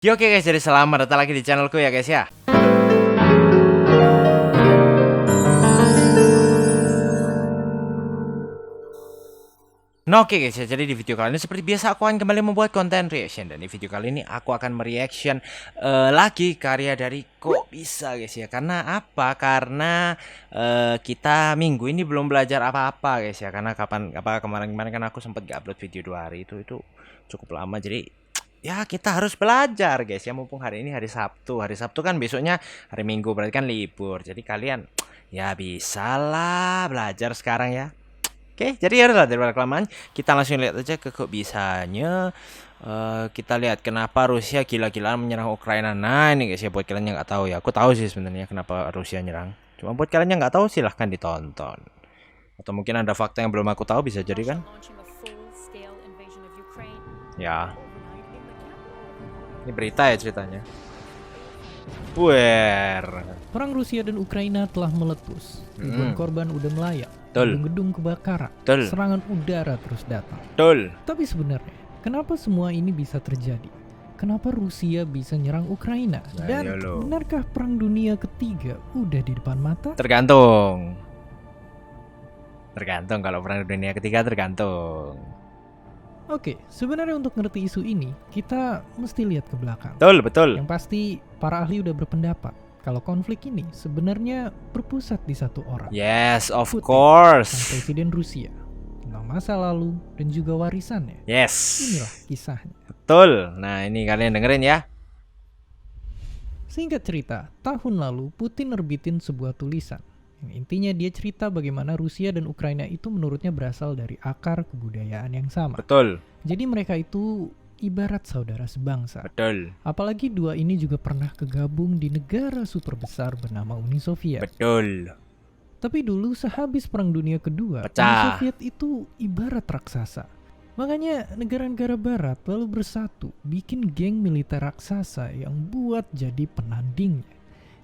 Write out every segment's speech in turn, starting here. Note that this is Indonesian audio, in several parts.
Yo, oke guys, jadi selamat datang lagi di channelku ya guys ya. Nah, oke guys ya, jadi di video kali ini seperti biasa aku akan kembali membuat konten reaction. Dan di video kali ini aku akan mereaction lagi karya dari Kok Bisa guys ya. Karena apa? Karena kita minggu ini belum belajar apa-apa guys ya. Karena kemarin-kemarin kan aku sempat gak upload video 2 hari itu cukup lama. Jadi ya kita harus belajar guys ya, mumpung hari ini hari Sabtu. Hari Sabtu kan besoknya hari Minggu, berarti kan libur. Jadi kalian ya bisalah belajar sekarang ya. Oke, jadi ya udah daripada kelamaan, kita langsung lihat aja ke Kok Bisanya. Kita lihat kenapa Rusia gila-gilaan menyerang Ukraina. Nah ini guys ya, buat kalian yang nggak tahu ya, aku tahu sih sebenarnya kenapa Rusia nyerang. Cuma buat kalian yang nggak tahu silahkan ditonton. Atau mungkin ada fakta yang belum aku tahu, bisa jadi kan? Ya. Ini berita ya ceritanya. Perang Rusia dan Ukraina telah meletus. Ribuan korban udah melayang. Gedung-gedung kebakaran. Serangan udara terus datang. Tapi sebenarnya, kenapa semua ini bisa terjadi? Kenapa Rusia bisa nyerang Ukraina? Dan benarkah perang dunia ketiga udah di depan mata? Tergantung kalau perang dunia ketiga tergantung. Oke, sebenarnya untuk ngerti isu ini, kita mesti lihat ke belakang. Betul. Yang pasti, para ahli udah berpendapat kalau konflik ini sebenarnya berpusat di satu orang. Yes, of Putin, course. sang presiden Rusia, tentang masa lalu dan juga warisannya. Yes. Inilah kisahnya. Betul. Nah, ini kalian dengerin ya. Singkat cerita, tahun lalu Putin nerbitin sebuah tulisan. Yang intinya dia cerita bagaimana Rusia dan Ukraina itu menurutnya berasal dari akar kebudayaan yang sama. Betul. Jadi mereka itu ibarat saudara sebangsa. Betul. Apalagi dua ini juga pernah kegabung di negara super besar bernama Uni Soviet. Betul. Tapi dulu sehabis Perang Dunia Kedua, pecah. Uni Soviet itu ibarat raksasa. Makanya negara-negara barat lalu bersatu bikin geng militer raksasa yang buat jadi penandingnya.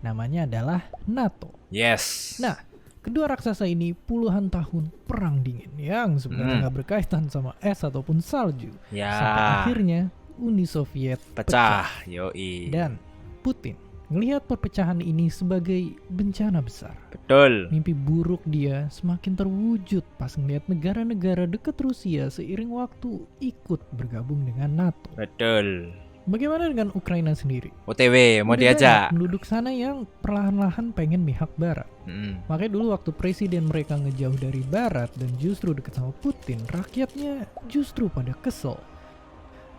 Namanya adalah NATO. Yes. Nah, kedua raksasa ini puluhan tahun perang dingin yang sebenarnya nggak berkaitan sama es ataupun salju. Ya. Sampai akhirnya Uni Soviet pecah. Yoi. Dan Putin ngelihat perpecahan ini sebagai bencana besar. Betul. Mimpi buruk dia semakin terwujud pas ngelihat negara-negara dekat Rusia seiring waktu ikut bergabung dengan NATO. Betul. Bagaimana dengan Ukraina sendiri? OTW mau diajak. Penduduk sana yang perlahan-lahan pengen mihak Barat. Makanya dulu waktu presiden mereka ngejauh dari Barat dan justru dekat sama Putin, rakyatnya justru pada kesel.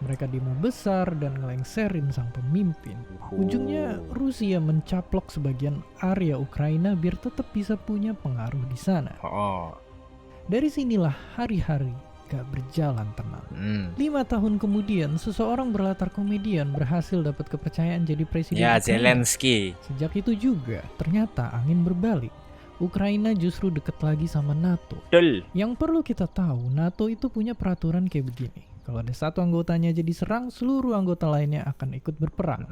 Mereka demo besar dan ngelengserin sang pemimpin. Ujungnya Rusia mencaplok sebagian area Ukraina biar tetap bisa punya pengaruh di sana. Dari sinilah hari-hari gak berjalan tenang. 5 tahun kemudian, seseorang berlatar komedian berhasil dapat kepercayaan jadi presiden. Ya, Zelensky. Sejak itu juga, ternyata angin berbalik. Ukraina justru deket lagi sama NATO. Yang perlu kita tahu, NATO itu punya peraturan kayak begini. Kalau ada satu anggotanya jadi serang, seluruh anggota lainnya akan ikut berperang.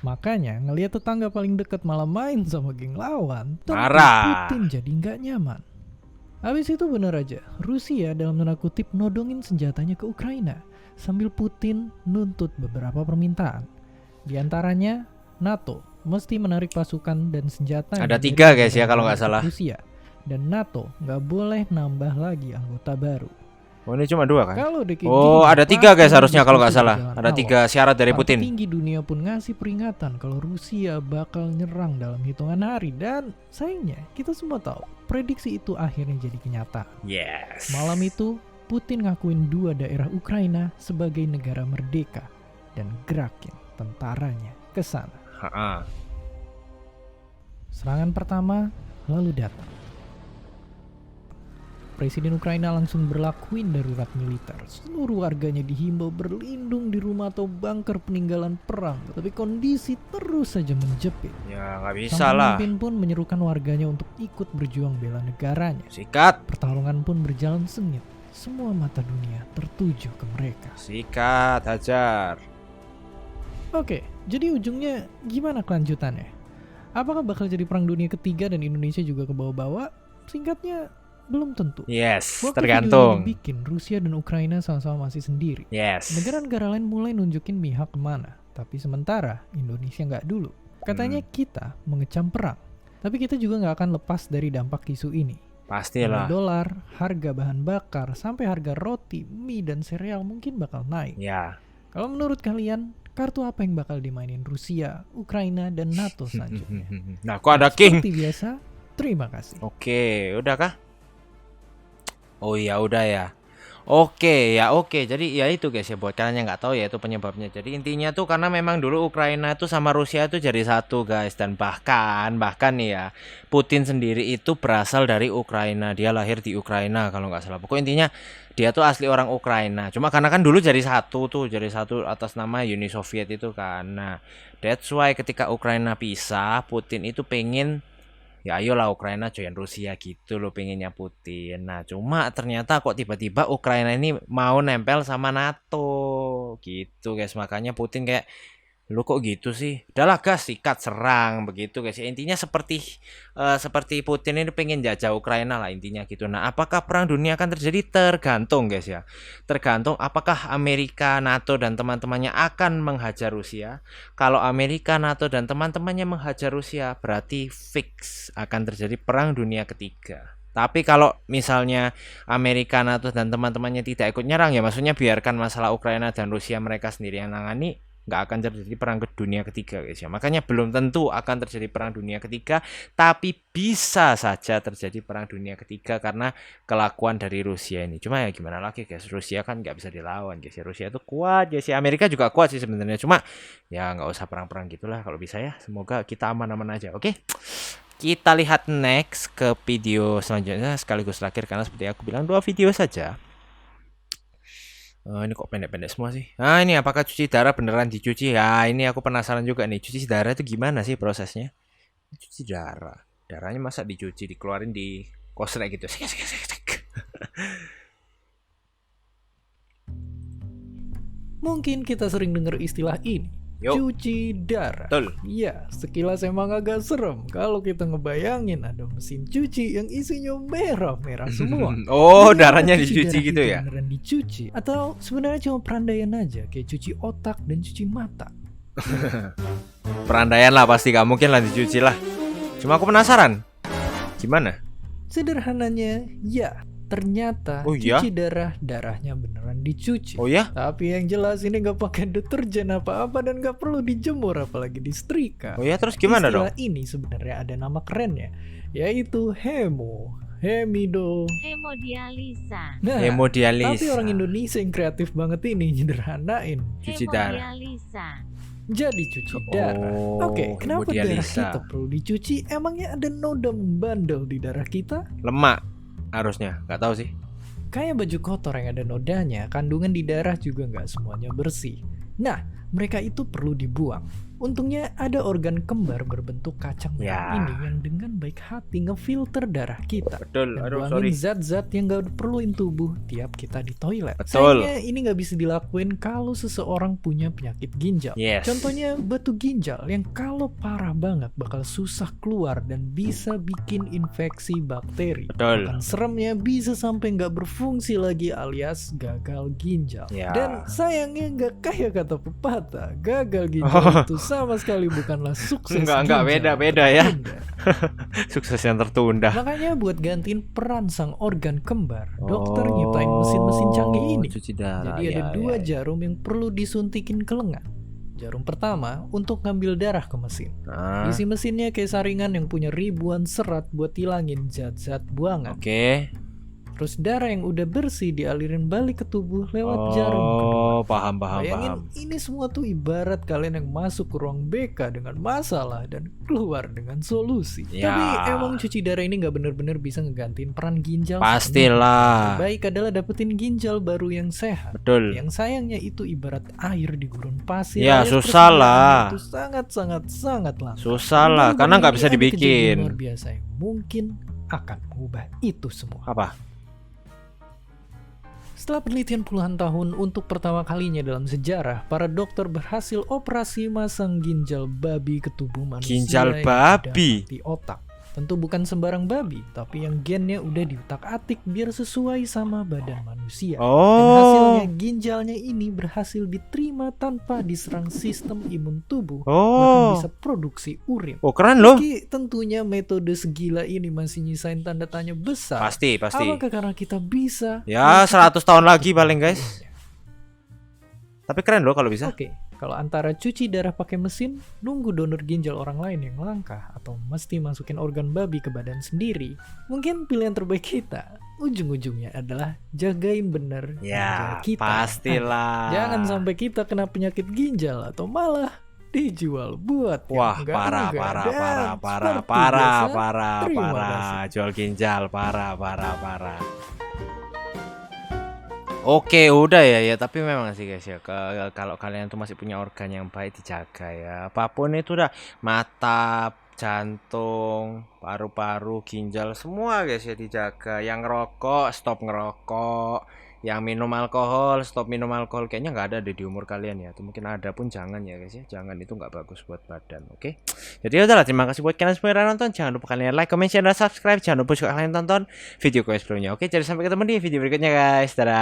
Makanya, ngelihat tetangga paling dekat malah main sama geng lawan, Putin jadi nggak nyaman. Habis itu benar aja, Rusia dalam tanda kutip nodongin senjatanya ke Ukraina sambil Putin nuntut beberapa permintaan. Di antaranya NATO mesti menarik pasukan dan senjata. Ada 3 guys ya kalau nggak salah. Rusia dan NATO nggak boleh nambah lagi anggota baru. Oh ini cuma 2 kan? Ada 3 guys harusnya kalau nggak salah. Ada 3 syarat dari Putin. Tinggi dunia pun ngasih peringatan kalau Rusia bakal nyerang dalam hitungan hari. Dan sayangnya kita semua tahu prediksi itu akhirnya jadi kenyataan. Yes. Malam itu Putin ngakuin 2 daerah Ukraina sebagai negara merdeka dan gerakin tentaranya ke sana. Serangan pertama lalu datang. Presiden Ukraina langsung berlakuin darurat militer. Seluruh warganya dihimbau berlindung di rumah atau bunker peninggalan perang. Tapi kondisi terus saja menjepit. Ya nggak bisa lah. Pemimpin pun menyerukan warganya untuk ikut berjuang bela negaranya. Sikat. Pertarungan pun berjalan sengit. Semua mata dunia tertuju ke mereka. Sikat, hajar. Oke, jadi ujungnya gimana kelanjutannya? Apakah bakal jadi perang dunia ketiga dan Indonesia juga ke bawah-bawah? Singkatnya, belum tentu. Yes, waktu tergantung. Video ini dibikin, Rusia dan Ukraina sama-sama masih sendiri. Yes. Negara-negara lain mulai nunjukin mihak kemana. Tapi sementara Indonesia nggak dulu. Katanya kita mengecam perang. Tapi kita juga nggak akan lepas dari dampak isu ini. Pastilah. Dolar, harga bahan bakar, sampai harga roti, mie, dan sereal mungkin bakal naik. Ya. Kalau menurut kalian, kartu apa yang bakal dimainin Rusia, Ukraina, dan NATO selanjutnya? Nah, kok ada King? Seperti biasa, terima kasih. Oke, udah kah? Oh iya, udah ya. Oke. Jadi ya itu guys ya, buat kalian yang nggak tahu ya itu penyebabnya. Jadi intinya tuh karena memang dulu Ukraina itu sama Rusia itu jadi satu guys, dan bahkan nih ya, Putin sendiri itu berasal dari Ukraina. Dia lahir di Ukraina kalau nggak salah. Pokoknya intinya dia tuh asli orang Ukraina. Cuma karena kan dulu jadi satu atas nama Uni Soviet itu kan. Nah, that's why ketika Ukraina pisah, Putin itu pengen ya ayolah Ukraina join Rusia gitu loh, pengennya Putin. Nah cuma ternyata kok tiba-tiba Ukraina ini mau nempel sama NATO gitu guys. Makanya Putin kayak, lu kok gitu sih, udahlah gas, sikat, serang begitu guys ya. Intinya seperti Putin ini pengen jajah Ukraina lah intinya gitu. Nah apakah perang dunia akan terjadi? Tergantung guys ya, tergantung apakah Amerika, NATO dan teman-temannya akan menghajar Rusia. Kalau Amerika, NATO dan teman-temannya menghajar Rusia, berarti fix akan terjadi perang dunia ketiga. Tapi kalau misalnya Amerika, NATO dan teman-temannya tidak ikut nyerang, ya maksudnya biarkan masalah Ukraina dan Rusia mereka sendiri yang nangani, nggak akan terjadi perang dunia ketiga guys ya. Makanya belum tentu akan terjadi perang dunia ketiga, tapi bisa saja terjadi perang dunia ketiga karena kelakuan dari Rusia ini. Cuma ya gimana lagi guys, Rusia kan nggak bisa dilawan guys ya. Rusia itu kuat guys ya, Amerika juga kuat sih sebenarnya. Cuma ya nggak usah perang-perang gitulah kalau bisa ya. Semoga kita aman-aman aja. Oke, kita lihat next ke video selanjutnya sekaligus terakhir, karena seperti aku bilang 2 video saja. Ini kok pendek-pendek semua sih. Nah ini apakah cuci darah beneran dicuci? Ya ini aku penasaran juga nih. Cuci darah itu gimana sih prosesnya? Cuci darah. Darahnya masa dicuci, dikeluarin di koslet gitu. Mungkin kita sering dengar istilah ini. Yo. Cuci darah. Betul. Ya, sekilas emang agak serem kalau kita ngebayangin ada mesin cuci yang isinya merah-merah semua. Oh, Jadi darahnya apa cuci dicuci darah gitu itu ya? Beneran dicuci? Atau sebenarnya cuma perandaian aja, kayak cuci otak dan cuci mata? Perandaian lah pasti, gak mungkin lah dicuci lah. Cuma aku penasaran, gimana? Sederhananya, ya. Ternyata Oh, iya? cuci darahnya beneran dicuci. Oh ya? Tapi yang jelas ini nggak pakai deterjen apa-apa dan nggak perlu dijemur apalagi disetrika. Oh ya, terus gimana dong? Istilah ini sebenarnya ada nama kerennya, yaitu hemodialisa. Nah, Hemodialisa. tapi orang Indonesia yang kreatif banget ini nyederhanain. Cuci darah. Jadi cuci darah. Oke, kenapa darah hemodialisa. kita perlu dicuci? Emangnya ada noda membandel di darah kita? Lemak harusnya, nggak tahu sih. Kayak baju kotor yang ada nodanya, kandungan di darah juga nggak semuanya bersih. Nah, mereka itu perlu dibuang. Untungnya ada organ kembar berbentuk kacang merah ini yang dengan baik hati ngefilter darah kita. Betul, Dan aduh buangin sorry. zat-zat yang gak perluin tubuh tiap kita di toilet. Betul. Sayangnya ini gak bisa dilakuin kalau seseorang punya penyakit ginjal. Yes. Contohnya batu ginjal yang kalau parah banget bakal susah keluar dan bisa bikin infeksi bakteri. Betul. Bahkan seremnya bisa sampai nggak berfungsi lagi alias gagal ginjal. Ya. Dan sayangnya nggak kayak kata pepatah, gagal ginjal itu sama sekali bukanlah sukses. Enggak, ginjal beda ya. tertunda. Sukses yang tertunda. Makanya buat gantiin peran sang organ kembar, dokter nyiptain mesin-mesin canggih ini. Cuci darah. Jadi ada dua jarum yang perlu disuntikin ke lengan. Jarum pertama untuk ngambil darah ke mesin. Nah, Isi mesinnya kayak saringan yang punya ribuan serat buat hilangin zat-zat buangan. oke. Terus darah yang udah bersih dialirin balik ke tubuh lewat jarum kedua. Oh, paham. Bayangin ini semua tuh ibarat kalian yang masuk ke ruang BK dengan masalah dan keluar dengan solusi. Ya. Tapi emang cuci darah ini nggak bener-bener bisa ngegantiin peran ginjal. Pastilah. Baik adalah dapetin ginjal baru yang sehat. Betul. Yang sayangnya itu ibarat air di gurun pasir. Ya, alias susah persediaan lah. Itu sangat langka. Susah lah, Dan karena nggak ini bisa ada kejadian dibikin. luar biasa yang mungkin akan mengubah itu semua. Apa? Setelah penelitian puluhan tahun untuk pertama kalinya dalam sejarah, para dokter berhasil operasi masang ginjal babi ke tubuh manusia Ginjal yang babi? ada di otak. Tentu bukan sembarang babi, tapi yang gennya udah diutak-atik biar sesuai sama badan manusia. Dan hasilnya ginjalnya ini berhasil diterima tanpa diserang sistem imun tubuh. Bahkan bisa produksi urin. Keren loh. Meski tentunya metode segila ini masih nyisain tanda tanya besar. Pasti. Apakah karena kita bisa? Ya 100 tahun lagi paling guys. Tapi keren loh kalau bisa. Oke, kalau antara cuci darah pakai mesin, nunggu donor ginjal orang lain yang langka, atau mesti masukin organ babi ke badan sendiri, mungkin pilihan terbaik kita ujung-ujungnya adalah jagain bener ginjal kita. Pastilah. Jangan sampai kita kena penyakit ginjal atau malah dijual buat parah. Jual ginjal parah. Oke, udah ya, tapi memang sih guys ya, kalau kalian tuh masih punya organ yang baik dijaga ya. Apapun itu udah, mata, jantung, paru-paru, ginjal, semua guys ya dijaga. Yang ngerokok, stop ngerokok. Yang minum alkohol, stop minum alkohol. Kayaknya nggak ada deh di umur kalian ya. Atau mungkin ada pun jangan ya guys ya. Jangan, itu nggak bagus buat badan, oke? Jadi udahlah, terima kasih buat kalian semua yang nonton. Jangan lupa kalian like, comment, share, dan subscribe. Jangan lupa juga kalian tonton video gue sebelumnya, oke? Jadi sampai ketemu di video berikutnya guys. Dadah.